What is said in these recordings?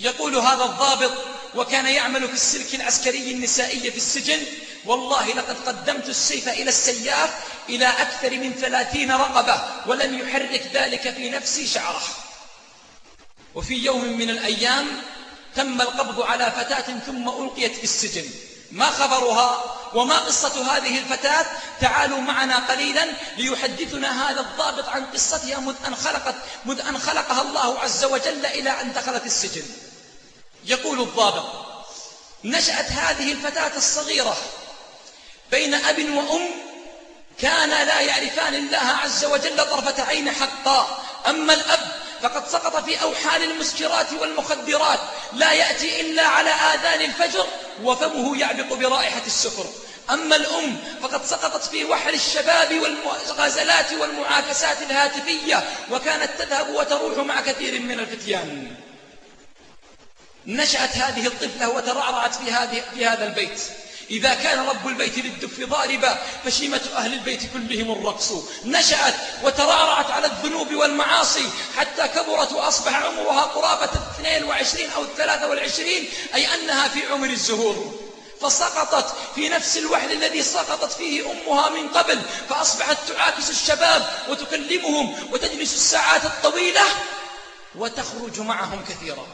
يقول هذا الضابط وكان يعمل في السلك العسكري النسائي في السجن: والله لقد قدمت السيف إلى السياف إلى أكثر من 30 رقبة ولم يحرك ذلك في نفسي شعرة. وفي يوم من الأيام تم القبض على فتاة ثم ألقيت في السجن. ما خبرها وما قصة هذه الفتاة؟ تعالوا معنا قليلا ليحدثنا هذا الضابط عن قصتها مذ أن خلقها الله عز وجل إلى أن دخلت السجن. يقول الضابط: نشأت هذه الفتاة الصغيرة بين أب وأم كانا لا يعرفان الله عز وجل طرفة عين حقا. أما الأب فقد سقط في أوحال المسكرات والمخدرات، لا يأتي إلا على آذان الفجر وفمه يعبق برائحة السكر. أما الأم فقد سقطت في وحل الشباب والغزلات والمعاكسات الهاتفية، وكانت تذهب وتروح مع كثير من الفتيان. نشأت هذه الطفلة وترعرعت في هذا البيت. إذا كان رب البيت للدف ضاربا فشيمة أهل البيت كلهم الرقص. نشأت وترعرعت على الذنوب والمعاصي حتى كبرت وأصبح عمرها قرابة 22 أو 23، أي أنها في عمر الزهور. فسقطت في نفس الوحل الذي سقطت فيه أمها من قبل، فأصبحت تعاكس الشباب وتكلمهم وتجلس الساعات الطويلة وتخرج معهم كثيرا.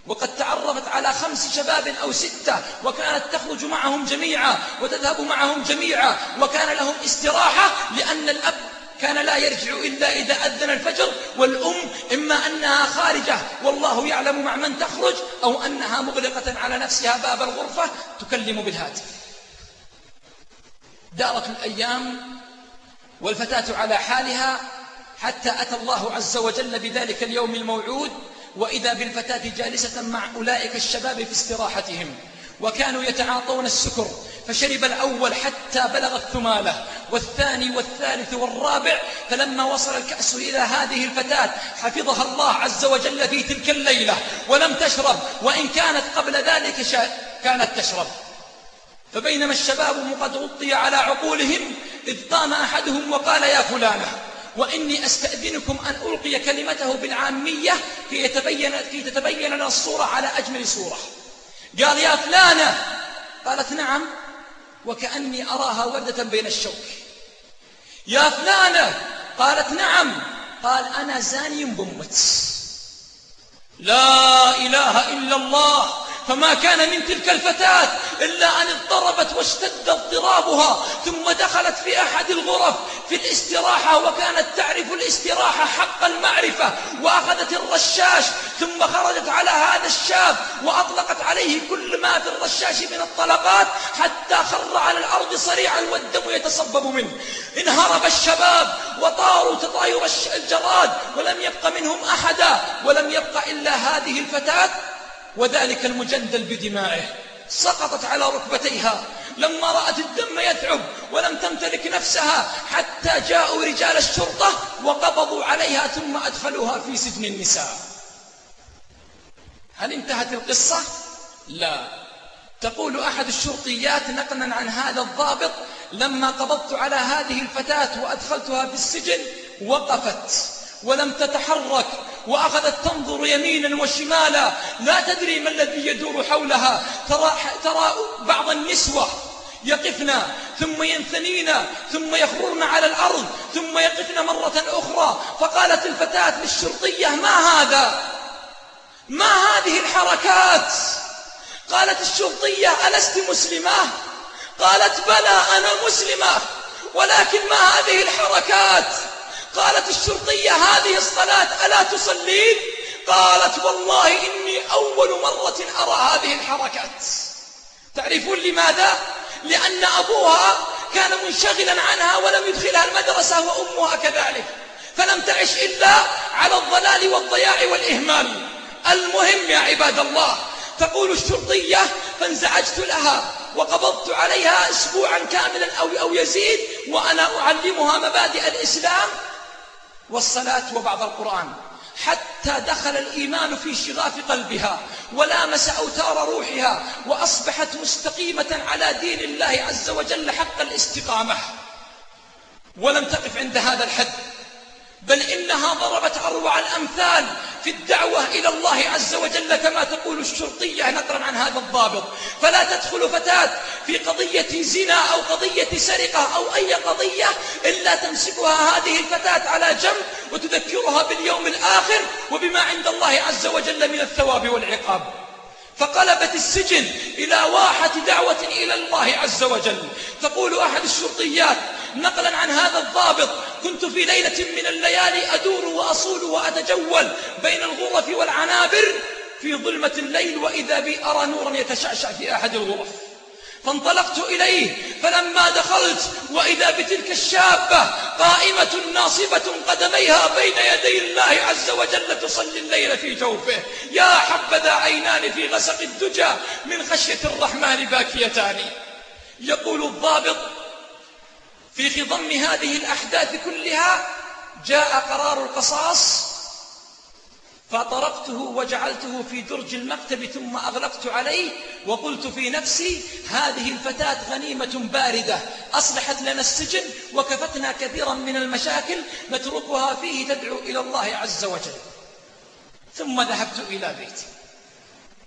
وقد تعرفت على 5 شباب أو 6، وكانت تخرج معهم جميعا وتذهب معهم جميعا، وكان لهم استراحة، لأن الأب كان لا يرجع إلا إذا أذن الفجر، والأم إما أنها خارجة والله يعلم مع من تخرج، أو أنها مغلقة على نفسها باب الغرفة تكلم بالهاتف. دارت الأيام والفتاة على حالها حتى أتى الله عز وجل بذلك اليوم الموعود، وإذا بالفتاة جالسة مع أولئك الشباب في استراحتهم، وكانوا يتعاطون السكر، فشرب الأول حتى بلغ الثمالة، والثاني والثالث والرابع، فلما وصل الكأس إلى هذه الفتاة حفظها الله عز وجل في تلك الليلة ولم تشرب، وإن كانت قبل ذلك كانت تشرب. فبينما الشباب قد غطي على عقولهم إذ قام أحدهم وقال: يا فلانة، وإني أستأذنكم أن ألقي كلمته بالعامية كي تتبين لنا الصورة على أجمل صورة. قال: يا فلانة. قالت: نعم. وكأني أراها وردة بين الشوك. يا فلانة. قالت: نعم. قال: أنا زاني بأمت. لا إله إلا الله. فما كان من تلك الفتاة إلا أن اضطربت واشتد اضطرابها، ثم دخلت في أحد الغرف في الاستراحة، وكانت تعرف الاستراحة حق المعرفة، وأخذت الرشاش ثم خرجت على هذا الشاب وأطلقت عليه كل ما في الرشاش من الطلقات حتى خر على الأرض صريعا والدم يتصبب منه. انهرب الشباب وطاروا تطاير الجراد، ولم يبق منهم أحدا، ولم يبق إلا هذه الفتاة وذلك المجندل بدمائه. سقطت على ركبتيها لما رأت الدم يتعب، ولم تمتلك نفسها حتى جاءوا رجال الشرطة وقبضوا عليها ثم أدخلوها في سجن النساء. هل انتهت القصة؟ لا. تقول أحد الشرطيات نقلا عن هذا الضابط: لما قبضت على هذه الفتاة وأدخلتها في السجن وقفت ولم تتحرك، وأخذت تنظر يمينا وشمالا، لا تدري ما الذي يدور حولها. ترى بعض النسوة يقفن ثم ينثنين ثم يخررن على الأرض ثم يقفن مرة أخرى. فقالت الفتاة للشرطية: ما هذا؟ ما هذه الحركات؟ قالت الشرطية: ألست مسلمة؟ قالت: بلى أنا مسلمة، ولكن ما هذه الحركات؟ قالت الشرطية: هذه الصلاة ألا تصلين؟ قالت: والله إني أول مرة أرى هذه الحركات. تعرفون لماذا؟ لأن أبوها كان منشغلا عنها ولم يدخلها المدرسة، وأمها كذلك، فلم تعش إلا على الضلال والضياع والإهمال. المهم يا عباد الله، تقول الشرطية: فانزعجت لها وقبضت عليها أسبوعا كاملا أو يزيد، وأنا أعلمها مبادئ الإسلام والصلاة وبعض القرآن، حتى دخل الإيمان في شغاف قلبها ولامس أوتار روحها، وأصبحت مستقيمة على دين الله عز وجل حق الاستقامة. ولم تقف عند هذا الحد، بل إنها ضربت أروع الأمثال في الدعوة إلى الله عز وجل كما تقول الشرطية نقلا عن هذا الضابط. فلا تدخل فتاة في قضية زنا أو قضية سرقة أو أي قضية إلا تمسكها هذه الفتاة على جنب وتذكرها باليوم الآخر وبما عند الله عز وجل من الثواب والعقاب. فقلبت السجن إلى واحة دعوة إلى الله عز وجل. تقول أحد الشرطيات نقلا عن هذا الضابط: كنت في ليلة من الليالي أدور وأصول وأتجول بين الغرف والعنابر في ظلمة الليل، وإذا بي أرى نورا يتشعشع في أحد الغرف، فانطلقت إليه، فلما دخلت وإذا بتلك الشابة قائمة ناصبة قدميها بين يدي الله عز وجل تصلي الليل في جوفه. يا حبذا عينان في غسق الدجى من خشية الرحمن باكيتان. يقول الضابط: في خضم هذه الأحداث كلها جاء قرار القصاص، فطرقته وجعلته في درج المكتب ثم أغلقت عليه وقلت في نفسي: هذه الفتاة غنيمة باردة أصلحت لنا السجن وكفتنا كثيرا من المشاكل نتركها فيه تدعو إلى الله عز وجل. ثم ذهبت إلى بيتي.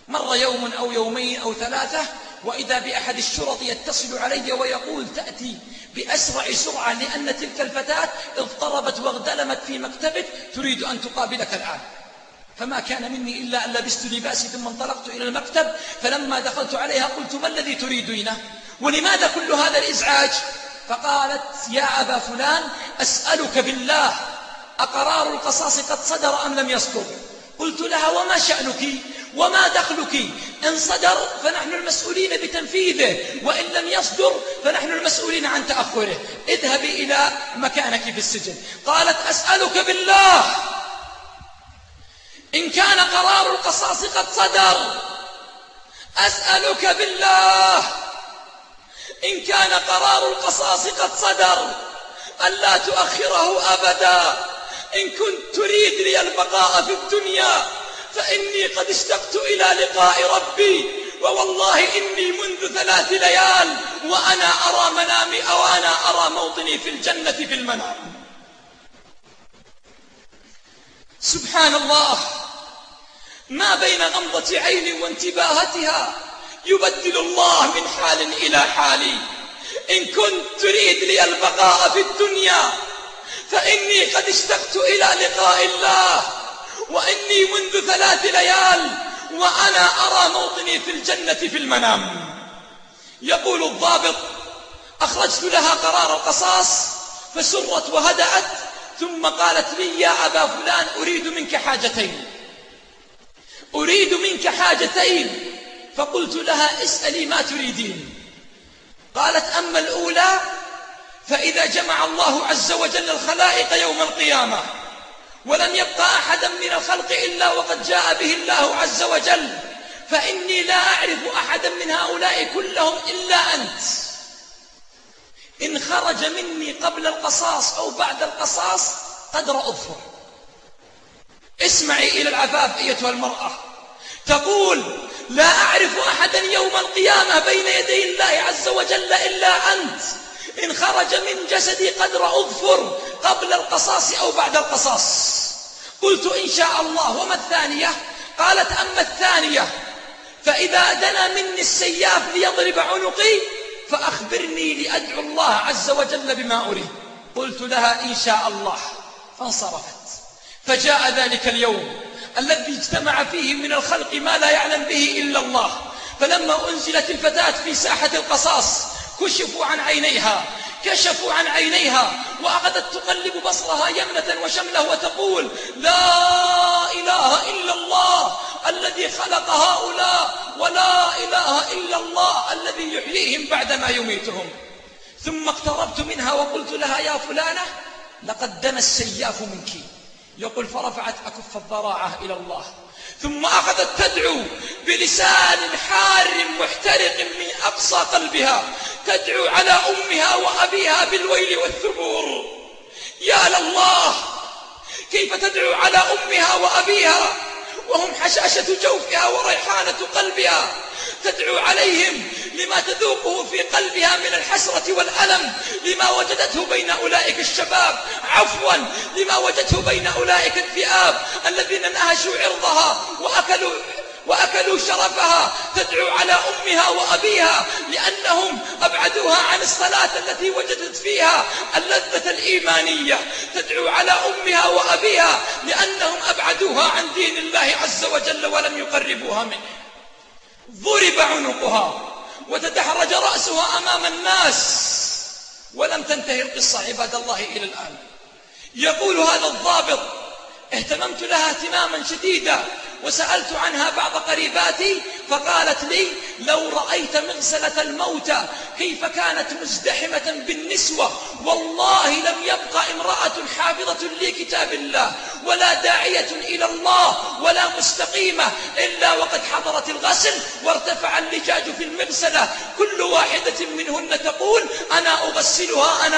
مر يوم أو يومين أو ثلاثة وإذا بأحد الشرط يتصل علي ويقول: تأتي بأسرع سرعة لأن تلك الفتاة اضطربت واغتلمت في مكتبك تريد أن تقابلك الآن. فما كان مني إلا أن لبست لباسي ثم انطلقت إلى المكتب، فلما دخلت عليها قلت: ما الذي تريدينه؟ ولماذا كل هذا الإزعاج؟ فقالت: يا أبا فلان، أسألك بالله أقرار القصاص قد صدر أم لم يصدر؟ قلت لها: وما شأنك وما دخلك؟ إن صدر فنحن المسؤولين بتنفيذه، وإن لم يصدر فنحن المسؤولين عن تأخره. اذهبي إلى مكانك في السجن. قالت: أسألك بالله إن كان قرار القصاص قد صدر، أسألك بالله إن كان قرار القصاص قد صدر ألا تؤخره أبدا. إن كنت تريد لي البقاء في الدنيا فإني قد اشتقت إلى لقاء ربي، ووالله إني منذ 3 ليال وأنا أرى منامي أو أنا أرى موطني في الجنة في المنام. سبحان الله، ما بين غمضة عين وانتباهتها يبدل الله من حال إلى حال. إن كنت تريد لي البقاء في الدنيا فإني قد اشتقت إلى لقاء الله، وإني منذ 3 ليال وأنا أرى موطني في الجنة في المنام. يقول الضابط: أخرجت لها قرار القصاص فسرت وهدأت، ثم قالت لي: يا أبا فلان، أريد منك حاجتين. فقلت لها: اسألي ما تريدين. قالت: أما الأولى فإذا جمع الله عز وجل الخلائق يوم القيامة ولم يبقى أحدا من الخلق إلا وقد جاء به الله عز وجل، فإني لا أعرف أحدا من هؤلاء كلهم إلا أنت. إن خرج مني قبل القصاص أو بعد القصاص قدر أظفر. اسمعي إلى العفاف أيتها المرأة، تقول: لا أعرف أحدا يوم القيامة بين يدي الله عز وجل إلا أنت. إن خرج من جسدي قدر أظفر قبل القصاص أو بعد القصاص. قلت: إن شاء الله. وما الثانية؟ قالت: أما الثانية فإذا دنا مني السياف ليضرب عنقي فأخبرني لأدعو الله عز وجل بما أريد. قلت لها: إن شاء الله. فانصرفت. فجاء ذلك اليوم الذي اجتمع فيه من الخلق ما لا يعلم به إلا الله. فلما أنزلت الفتاة في ساحة القصاص كشفوا عن عينيها وأخذت تقلب بصرها يمنة وشمله وتقول: لا إله إلا الله الذي خلق هؤلاء، ولا إله إلا الله الذي يحييهم بعدما يميتهم. ثم اقتربت منها وقلت لها: يا فلانة، لقد دنا السياف منك. يقول: فرفعت أكف الضراعة إلى الله، ثم أخذت تدعو بلسان حار محترق من أقصى قلبها، تدعو على أمها وأبيها بالويل والثبور. يا لله، كيف تدعو على أمها وأبيها وهم حشاشة جوفها وريحانة قلبها، تدعو عليهم لما تذوقه في قلبها من الحسرة والألم، لما وجدته بين أولئك الشباب، عفوا لما وجدته بين أولئك الذئاب الذين نهشوا عرضها وأكلوا شرفها. تدعو على أمها وأبيها لأنهم أبعدوها عن الصلاة التي وجدت فيها اللذة الإيمانية. تدعو على أمها وأبيها لأنهم أبعدوها عن دين الله عز وجل ولم يقربوها منه. ضرب عنقها وتدحرج رأسها أمام الناس، ولم تنتهي القصة عباد الله إلى الآن. يقول هذا الضابط: اهتممت لها اهتماما شديدا وسألت عنها بعض قريباتي فقالت لي: لو رأيت مغسلة الموتى كيف كانت مزدحمة بالنسوة، والله لم يبقى امرأة حافظة لكتاب الله ولا داعية إلى الله ولا مستقيمة إلا وقد حضرت الغسل وارتفع اللجاج في المغسلة، كل واحدة منهن تقول: أنا أغسلها، أنا